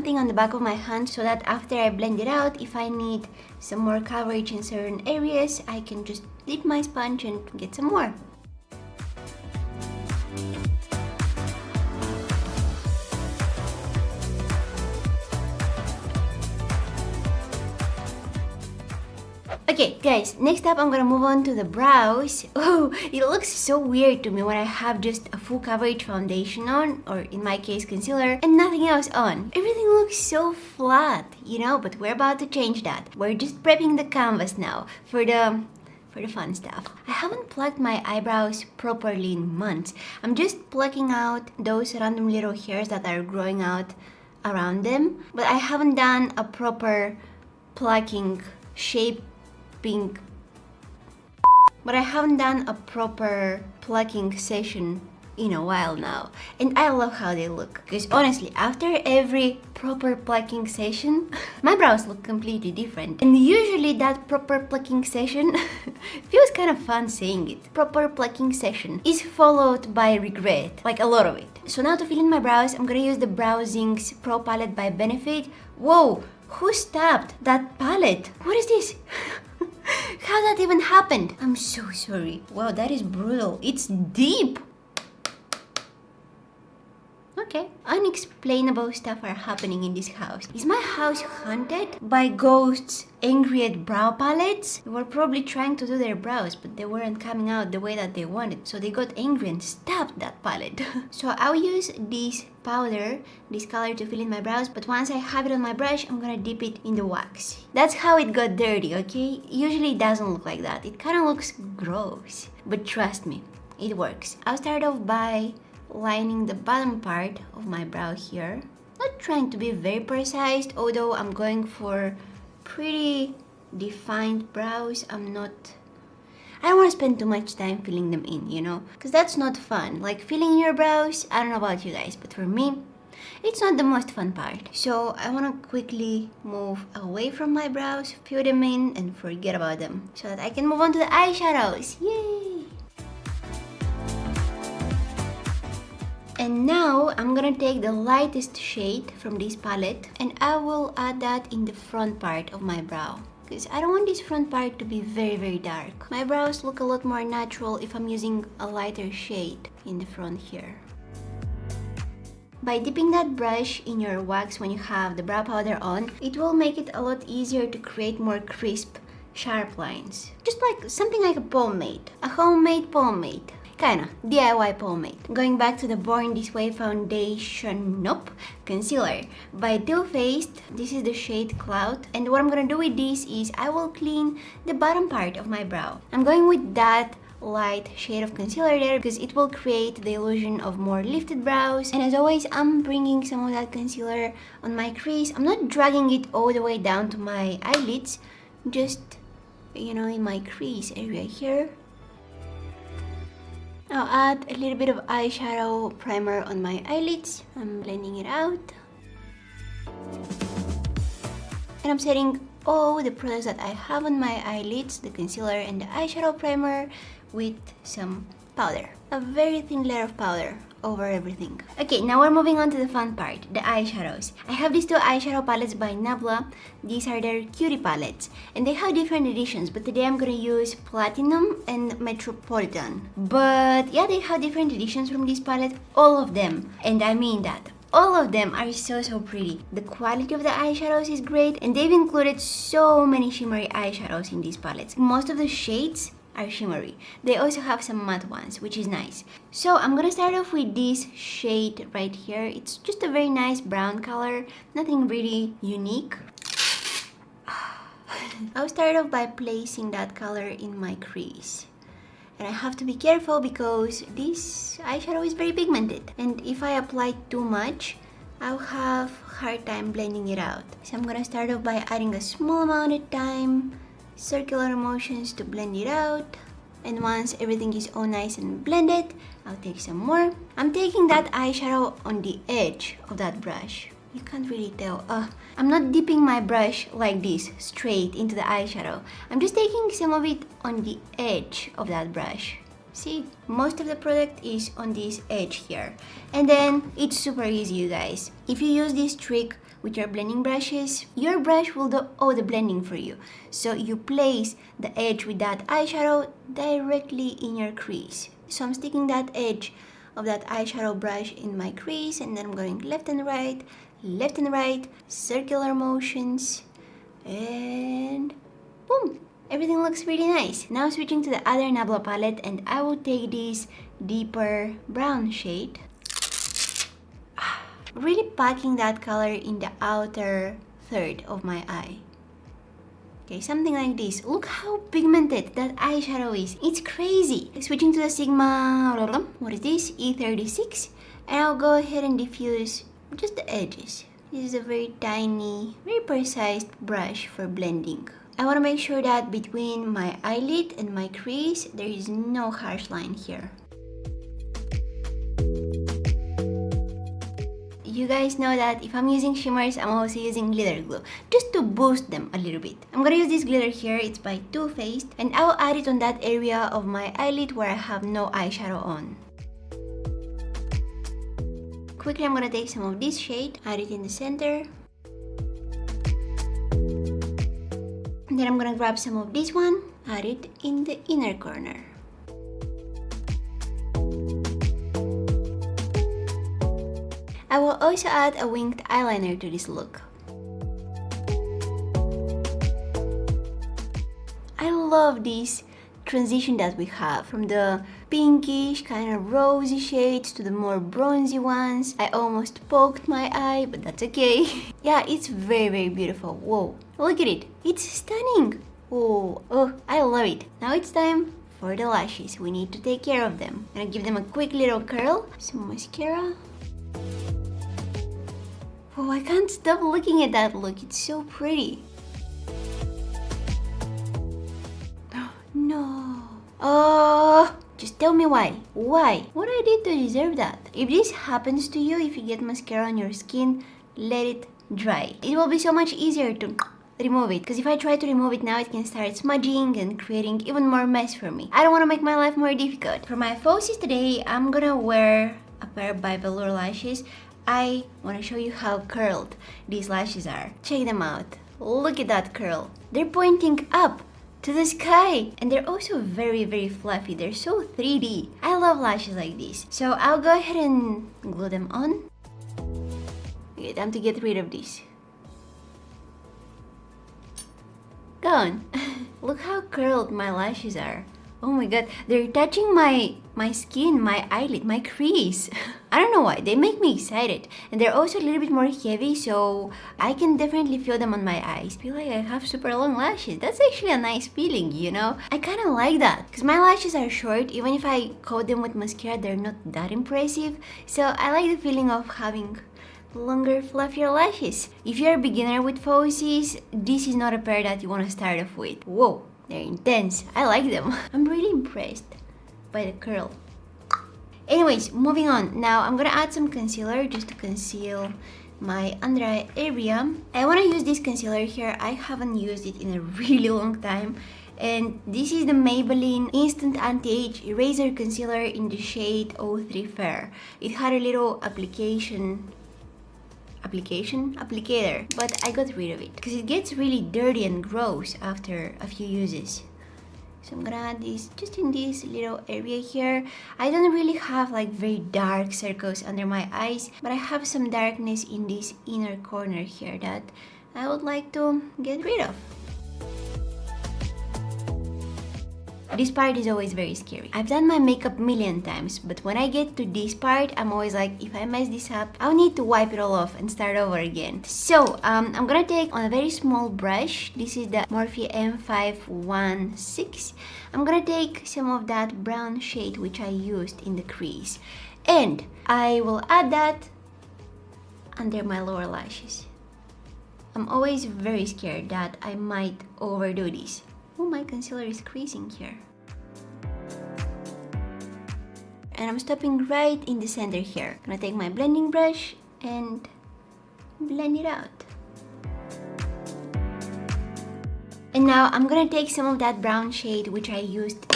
something on the back of my hand so that after I blend it out, if I need some more coverage in certain areas, I can just dip my sponge and get some more. Okay guys, next up I'm gonna move on to the brows. Oh, it looks so weird to me when I have just a full coverage foundation on, or in my case concealer, and nothing else on. Everything looks so flat, you know, but we're about to change that. We're just prepping the canvas now for the fun stuff. I haven't plucked my eyebrows properly in months. I'm just plucking out those random little hairs that are growing out around them, but I haven't done a proper plucking session in a while now, and I love how they look, because honestly, after every proper plucking session my brows look completely different. And usually that proper plucking session feels kind of fun saying it. Proper plucking session is followed by regret, like a lot of it. So now to fill in my brows, I'm gonna use the Browsings Pro Palette by Benefit. Whoa, who stabbed that palette? What is this? How that even happened? I'm so sorry. Wow, that is brutal. It's deep. Okay, unexplainable stuff are happening in this house. Is my house haunted by ghosts angry at brow palettes? They were probably trying to do their brows, but they weren't coming out the way that they wanted, so they got angry and stabbed that palette. So I'll use this powder, this color, to fill in my brows, but once I have it on my brush, I'm gonna dip it in the wax. That's how it got dirty, okay? Usually it doesn't look like that. It kind of looks gross, but trust me, it works. I'll start off by lining the bottom part of my brow here. Not trying to be very precise, although I'm going for pretty defined brows. I don't want to spend too much time filling them in, you know, because that's not fun. Like filling in your brows, I don't know about you guys, but for me, it's not the most fun part. So I want to quickly move away from my brows, fill them in, and forget about them, so that I can move on to the eyeshadows. Yay! And now I'm gonna take the lightest shade from this palette and I will add that in the front part of my brow, because I don't want this front part to be very dark. My brows look a lot more natural if I'm using a lighter shade in the front here. By dipping that brush in your wax when you have the brow powder on, it will make it a lot easier to create more crisp, sharp lines. Just like something like a pomade, a homemade pomade. Kinda, DIY pomade. Going back to the Born This Way foundation, concealer by Too Faced. This is the shade Cloud, and what I'm gonna do with this is I will clean the bottom part of my brow. I'm going with that light shade of concealer there because it will create the illusion of more lifted brows. And as always, I'm bringing some of that concealer on my crease. I'm not dragging it all the way down to my eyelids, just, you know, in my crease area here. I'll add a little bit of eyeshadow primer on my eyelids. I'm blending it out. And I'm setting all the products that I have on my eyelids, the concealer and the eyeshadow primer, with some powder. A very thin layer of powder over everything. Okay, now we're moving on to the fun part, the eyeshadows. I have these two eyeshadow palettes by Nabla. These are their cutie palettes, and they have different editions, but today I'm gonna use Platinum and Metropolitan. But yeah, they have different editions from this palette, all of them, and I mean that. All of them are so pretty. The quality of the eyeshadows is great, and they've included so many shimmery eyeshadows in these palettes. Most of the shades are shimmery. They also have some matte ones, which is nice. So I'm gonna start off with this shade right here. It's just a very nice brown color, nothing really unique. I'll start off by placing that color in my crease. And I have to be careful because this eyeshadow is very pigmented, and if I apply too much, I'll have a hard time blending it out. So I'm gonna start off by adding a small amount at a time, circular motions to blend it out, and once everything is all nice and blended, I'll take some more. I'm taking that eyeshadow on the edge of that brush. You can't really tell. I'm not dipping my brush like this straight into the eyeshadow. I'm just taking some of it on the edge of that brush. See, most of the product is on this edge here. And then it's super easy, you guys. If you use this trick with your blending brushes, your brush will do all the blending for you. So you place the edge with that eyeshadow directly in your crease. So I'm sticking that edge of that eyeshadow brush in my crease, and then I'm going left and right, circular motions, and boom! Everything looks really nice. Now switching to the other Nabla palette, and I will take this deeper brown shade. Really packing that color in the outer third of my eye. Okay, something like this. Look how pigmented that eyeshadow is. It's crazy. Switching to the Sigma, what is this? E36. And I'll go ahead and diffuse just the edges. This is a very tiny, very precise brush for blending. I want to make sure that between my eyelid and my crease, there is no harsh line here. You guys know that if I'm using shimmers, I'm also using glitter glue, just to boost them a little bit. I'm gonna use this glitter here, it's by Too Faced, and I'll add it on that area of my eyelid where I have no eyeshadow on. Quickly, I'm gonna take some of this shade, add it in the center. And then I'm gonna grab some of this one, add it in the inner corner. I will also add a winged eyeliner to this look. I love this transition that we have from the pinkish kind of rosy shades to the more bronzy ones. I almost poked my eye, but that's okay. Yeah, it's very beautiful. Whoa, look at it. It's stunning. Oh, I love it. Now it's time for the lashes. We need to take care of them. I'm gonna give them a quick little curl. Some mascara. Oh, I can't stop looking at that look. It's so pretty. No. Oh, just tell me why. Why? What I did to deserve that? If this happens to you, if you get mascara on your skin, let it dry. It will be so much easier to remove it, because if I try to remove it now, it can start smudging and creating even more mess for me. I don't want to make my life more difficult. For my falsies today, I'm gonna wear a pair by Velour lashes. I want to show you how curled these lashes are. Check them out. Look at that curl. They're pointing up to the sky, and they're also very fluffy. They're so 3D. I love lashes like this. So I'll go ahead and glue them on. Okay, time to get rid of this. Gone. Look how curled my lashes are. Oh my god, they're touching my skin, my eyelid, my crease. I don't know why, they make me excited. And they're also a little bit more heavy, so I can definitely feel them on my eyes. I feel like I have super long lashes. That's actually a nice feeling, you know? I kind of like that, because my lashes are short. Even if I coat them with mascara, they're not that impressive. So I like the feeling of having longer, fluffier lashes. If you're a beginner with falsies, this is not a pair that you want to start off with. Whoa, they're intense. I like them. I'm really impressed by the curl. Anyways, moving on. Now I'm gonna add some concealer just to conceal my under eye area. I want to use this concealer here. I haven't used it in a really long time. And this is the Maybelline Instant Anti-Age Eraser Concealer in the shade 03 Fair. It had a little applicator, but I got rid of it because it gets really dirty and gross after a few uses. So I'm gonna add this just in this little area here. I don't really have like very dark circles under my eyes, but I have some darkness in this inner corner here that I would like to get rid of. This part is always very scary. I've done my makeup a million times, but when I get to this part, I'm always like, if I mess this up, I'll need to wipe it all off and start over again. So, I'm gonna take on a very small brush. This is the Morphe M516. I'm gonna take some of that brown shade which I used in the crease, and I will add that under my lower lashes. I'm always very scared that I might overdo this. Oh, my concealer is creasing here. And I'm stopping right in the center here. I'm gonna take my blending brush and blend it out. And now I'm gonna take some of that brown shade which I used.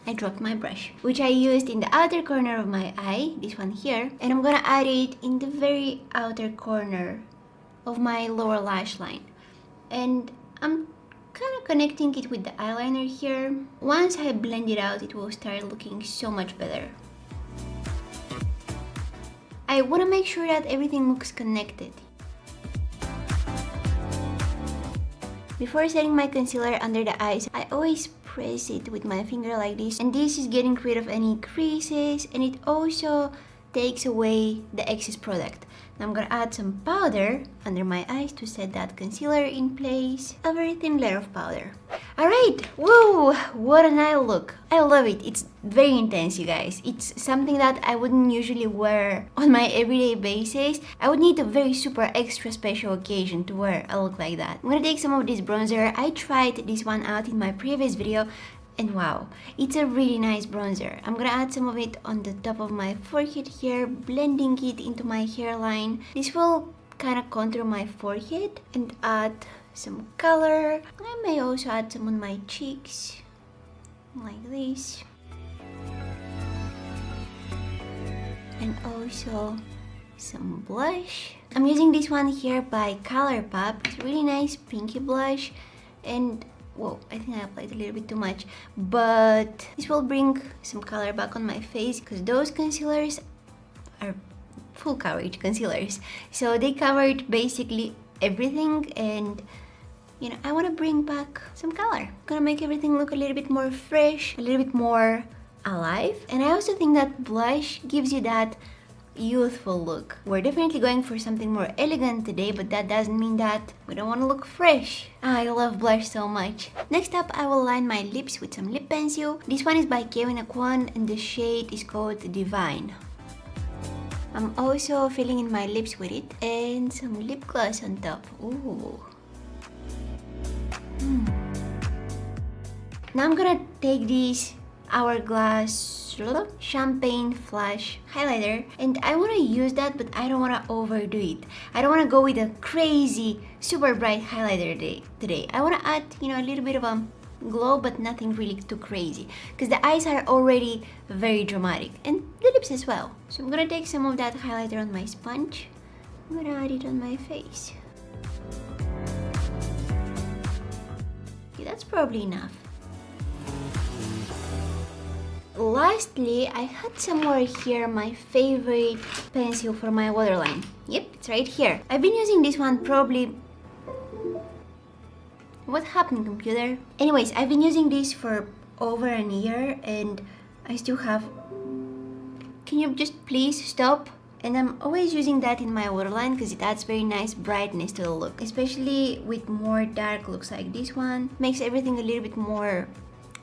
I dropped my brush, which I used in the outer corner of my eye, this one here, and I'm gonna add it in the very outer corner of my lower lash line. And I'm kind of connecting it with the eyeliner here. Once I blend it out, it will start looking so much better. I want to make sure that everything looks connected. Before setting my concealer under the eyes, I always press it with my finger like this, and this is getting rid of any creases, and it also takes away the excess product. Now I'm gonna add some powder under my eyes to set that concealer in place. A very thin layer of powder. Alright, whoa, what an eye look. I love it. It's very intense, you guys. It's something that I wouldn't usually wear on my everyday basis. I would need a very super extra special occasion to wear a look like that. I'm gonna take some of this bronzer. I tried this one out in my previous video, and wow, it's a really nice bronzer. I'm gonna add some of it on the top of my forehead here, blending it into my hairline. This will kind of contour my forehead and add some color. I may also add some on my cheeks, like this. And also some blush. I'm using this one here by ColourPop. It's a really nice pinky blush, and whoa, I think I applied a little bit too much, but this will bring some color back on my face because those concealers are full coverage concealers, so they covered basically everything, and you know, I want to bring back some color. I'm gonna make everything look a little bit more fresh, a little bit more alive, and I also think that blush gives you that youthful look. We're definitely going for something more elegant today, but that doesn't mean that we don't want to look fresh. I love blush so much. Next up, I will line my lips with some lip pencil. This one is by Kevyn Aucoin and the shade is called Divine. I'm also filling in my lips with it and some lip gloss on top. Ooh. Now I'm gonna take this Hourglass Champagne Flash highlighter, and I want to use that, but I don't want to overdo it. I don't want to go with a crazy super bright highlighter today. I want to add, you know, a little bit of a glow, but nothing really too crazy, because the eyes are already very dramatic, and the lips as well. So I'm gonna take some of that highlighter on my sponge. I'm gonna add it on my face. Okay, that's probably enough. Lastly, I had somewhere here my favorite pencil for my waterline. Yep, it's right here. I've been using this one probably... What happened, computer? Anyways, I've been using this for over a year and I still have... Can you just please stop? And I'm always using that in my waterline because it adds very nice brightness to the look. Especially with more dark looks like this one. Makes everything a little bit more,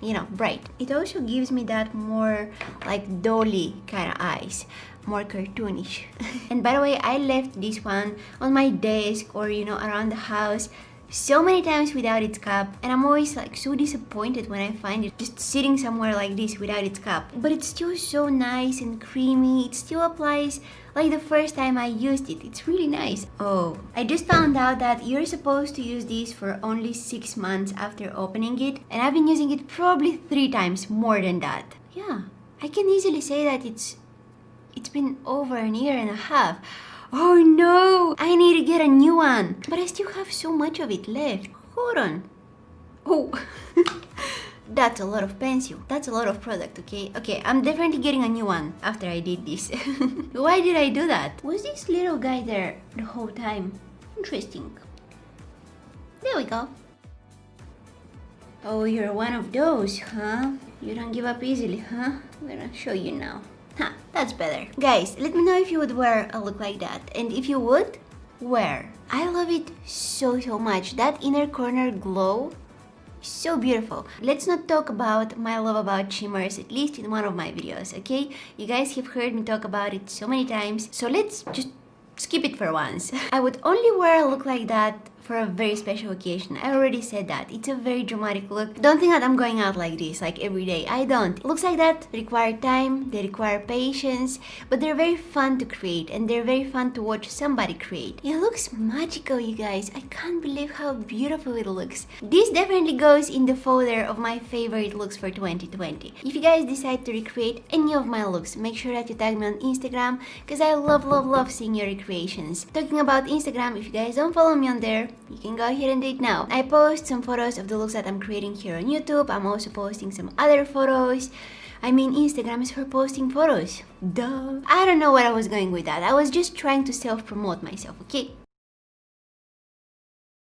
you know, bright. It also gives me that more like dolly kind of eyes, more cartoonish. And by the way, I left this one on my desk or, you know, around the house so many times without its cap, and I'm always like so disappointed when I find it just sitting somewhere like this without its cap. But it's still so nice and creamy. It still applies like the first time I used it. It's really nice. Oh, I just found out that you're supposed to use this for only 6 months after opening it, and I've been using it probably 3 times more than that. Yeah, I can easily say that it's been over a year and a half. Oh no! I need to get a new one! But I still have so much of it left. Hold on. Oh! That's a lot of pencil. That's a lot of product, okay? Okay, I'm definitely getting a new one after I did this. Why did I do that? Was this little guy there the whole time? Interesting. There we go. Oh, you're one of those, huh? You don't give up easily, huh? I'm gonna show you now. Ha, that's better. Guys, let me know if you would wear a look like that. And if you would, where? I love it so much. That inner corner glow, so beautiful. Let's not talk about my love about shimmers, at least in one of my videos, okay? You guys have heard me talk about it so many times, so let's just skip it for once. I would only wear a look like that for a very special occasion. I already said that. It's a very dramatic look. Don't think that I'm going out like this, like every day. I don't. Looks like that require time, they require patience, but they're very fun to create and they're very fun to watch somebody create. It looks magical, you guys. I can't believe how beautiful it looks. This definitely goes in the folder of my favorite looks for 2020. If you guys decide to recreate any of my looks, make sure that you tag me on Instagram because I love seeing your recreations. Talking about Instagram, if you guys don't follow me on there, you can go ahead and do it now. I post some photos of the looks that I'm creating here on YouTube. I'm also posting some other photos. I mean, Instagram is for posting photos. Duh. I don't know where I was going with that. I was just trying to self-promote myself, okay?